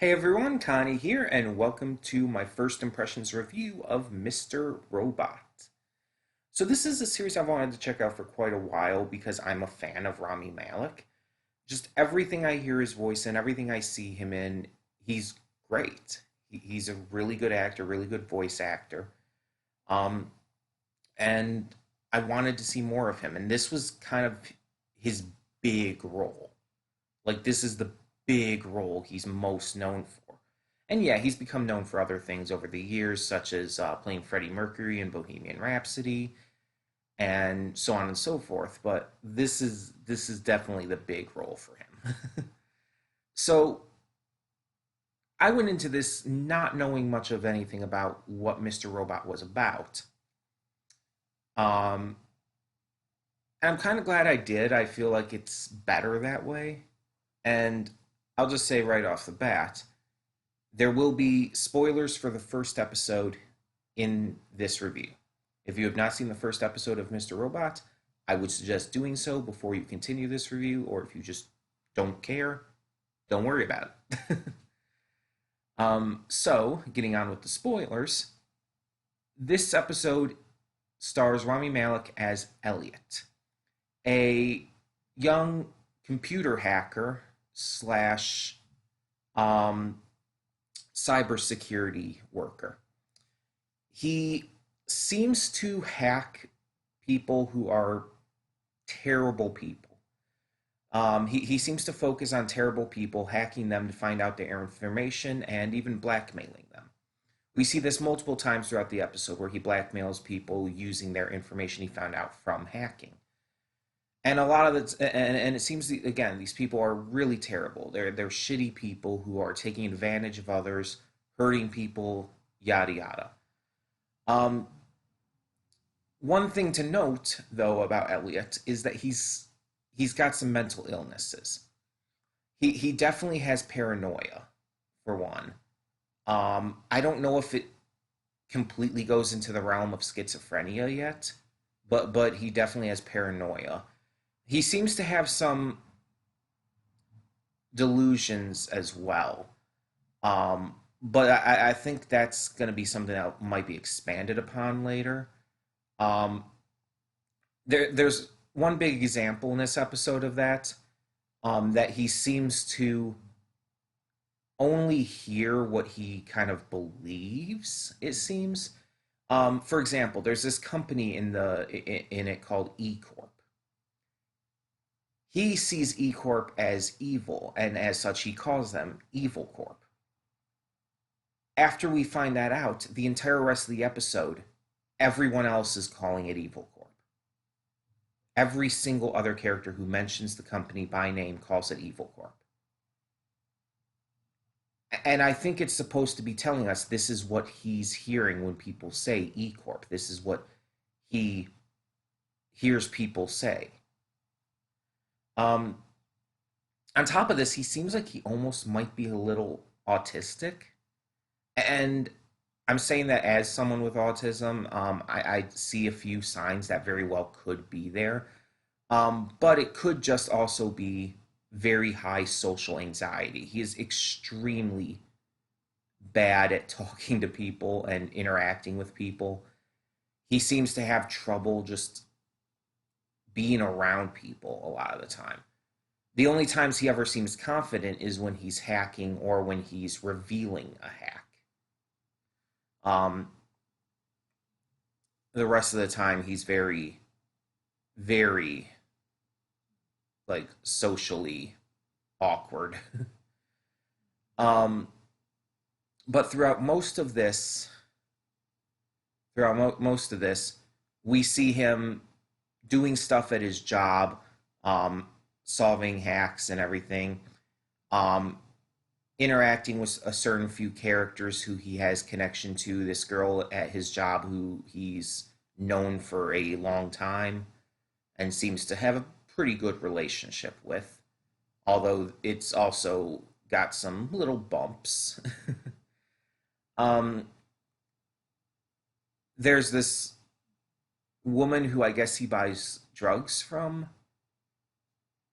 Hey everyone, Connie here, and welcome to my first impressions review of Mr. Robot. So this is a series I've wanted to check out for quite a while because I'm a fan of Rami Malek. Just everything I hear his voice in, everything I see him in, he's great. He's a really good actor, really good voice actor. Um, and I wanted to see more of him, and this was kind of his big role. Like this is the big role he's most known for. And yeah, he's become known for other things over the years, such as playing Freddie Mercury in Bohemian Rhapsody, and so on and so forth. But this is definitely the big role for him. So I went into this not knowing much of anything about what Mr. Robot was about. Um, and I'm kind of glad I did. I feel like it's better that way. And I'll just say right off the bat, there will be spoilers for the first episode in this review. If you have not seen the first episode of Mr. Robot, I would suggest doing so before you continue this review, or if you just don't care, don't worry about it. So, getting on with the spoilers, this episode stars Rami Malek as Elliot, a young computer hacker slash um, cybersecurity worker. He seems to hack people who are terrible people. He seems to focus on terrible people, hacking them to find out their information and even blackmailing them. We see this multiple times throughout the episode where he blackmails people using their information he found out from hacking. And a lot of it, and it seems again, these people are really terrible. They're shitty people who are taking advantage of others, hurting people, yada yada. Um, One thing to note, though, about Elliot is that he's got some mental illnesses. He definitely has paranoia, for one. I don't know if it completely goes into the realm of schizophrenia yet, but he definitely has paranoia. He seems to have some delusions as well. But I think that's going to be something that might be expanded upon later. Um, there's one big example in this episode of that, that he seems to only hear what he kind of believes, it seems. For example, there's this company in it called E Corp. He sees E Corp as evil, and as such, he calls them Evil Corp. After we find that out, the entire rest of the episode, everyone else is calling it Evil Corp. Every single other character who mentions the company by name calls it Evil Corp. And I think it's supposed to be telling us this is what he's hearing when people say E Corp. This is what he hears people say. Um, on top of this, he seems like he almost might be a little autistic. And I'm saying that as someone with autism, I see a few signs that very well could be there. But it could just also be very high social anxiety. He is extremely bad at talking to people and interacting with people. He seems to have trouble just being around people a lot of the time. The only times he ever seems confident is when he's hacking or when he's revealing a hack. Um, the rest of the time, he's very, very like socially awkward. um, but most of this, we see him doing stuff at his job, um, solving hacks and everything, um, interacting with a certain few characters who he has connection to. This girl at his job who he's known for a long time and seems to have a pretty good relationship with, although it's also got some little bumps. um, there's this woman who I guess he buys drugs from,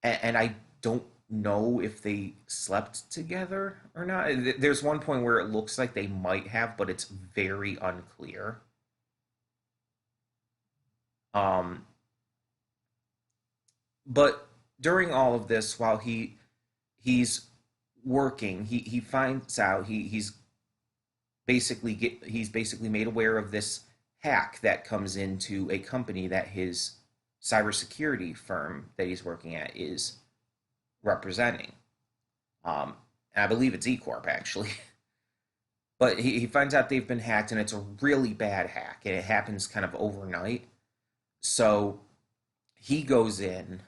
and I don't know if they slept together or not. There's one point where it looks like they might have, but it's very unclear. Um, but during all of this, while he's working, he finds out he's basically made aware of this hack that comes into a company that his cybersecurity firm that he's working at is representing. And I believe it's E Corp actually. But he finds out they've been hacked, and it's a really bad hack, and it happens kind of overnight. So he goes in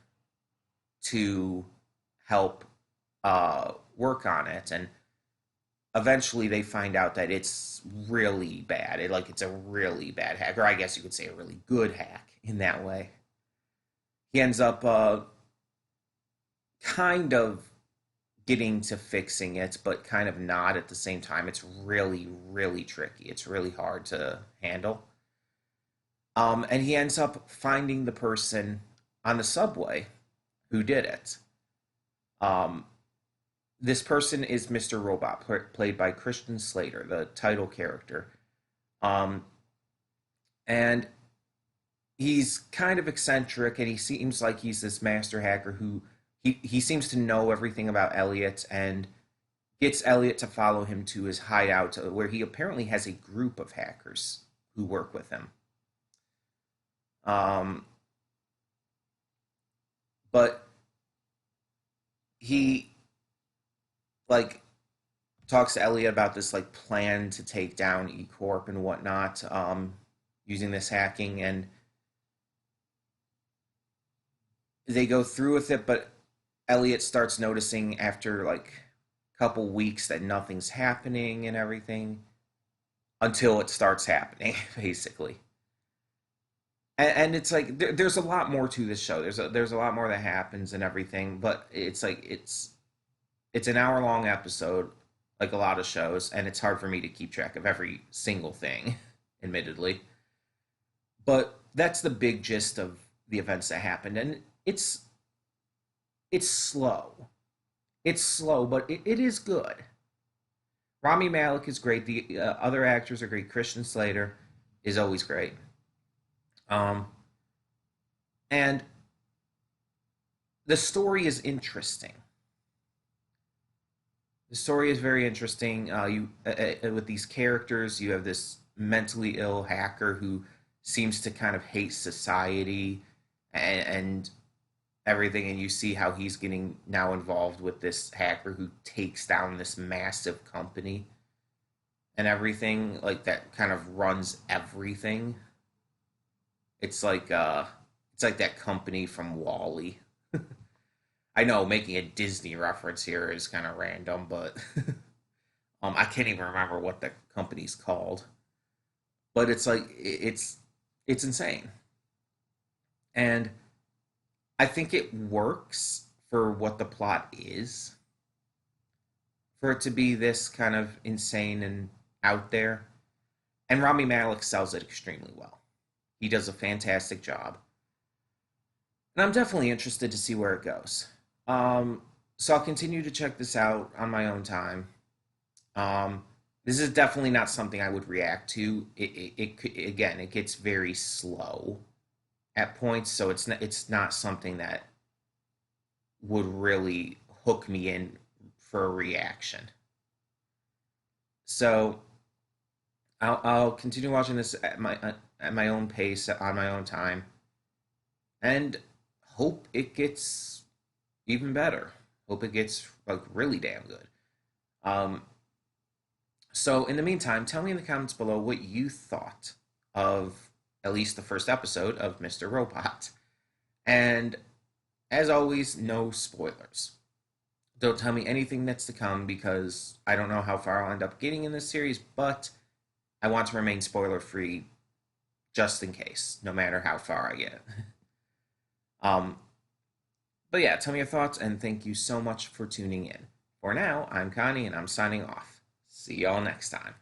to help work on it, and eventually they find out that it's really bad. It's a really bad hack, or I guess you could say a really good hack in that way. He ends up kind of getting to fixing it, but kind of not at the same time. It's really, really tricky. It's really hard to handle. And he ends up finding the person on the subway who did it. Um, this person is Mr. Robot, played by Christian Slater, the title character. Um, and he's kind of eccentric, and he seems like he's this master hacker who he seems to know everything about Elliot and gets Elliot to follow him to his hideout, where he apparently has a group of hackers who work with him. Um, but he like talks to Elliot about this like plan to take down E Corp and whatnot, using this hacking, and they go through with it. But Elliot starts noticing after like a couple weeks that nothing's happening and everything until it starts happening, basically. And it's like there's a lot more to this show. There's a lot more that happens and everything, but it's an hour long episode, like a lot of shows, and it's hard for me to keep track of every single thing, admittedly. But that's the big gist of the events that happened, and it's slow. It's slow, but it is good. Rami Malek is great. The other actors are great. Christian Slater is always great. Um, and the story is interesting. The story is very interesting. You with these characters, you have this mentally ill hacker who seems to kind of hate society and everything, and you see how he's getting now involved with this hacker who takes down this massive company and everything like that kind of runs everything. It's like that company from Wally. I know making a Disney reference here is kind of random, but I can't even remember what the company's called. But it's insane, and I think it works for what the plot is. For it to be this kind of insane and out there, and Rami Malek sells it extremely well. He does a fantastic job, and I'm definitely interested to see where it goes. Um, so I'll continue to check this out on my own time. Um, this is definitely not something I would react to. Again, it gets very slow at points, so it's not something that would really hook me in for a reaction. So I'll continue watching this at my own pace on my own time, and hope it gets even better. Hope it gets like really damn good. Um, so in the meantime, tell me in the comments below what you thought of at least the first episode of Mr. Robot. And as always, no spoilers. Don't tell me anything that's to come because I don't know how far I'll end up getting in this series, but I want to remain spoiler free just in case, no matter how far I get. um, but yeah, tell me your thoughts and thank you so much for tuning in. For now, I'm Connie and I'm signing off. See y'all next time.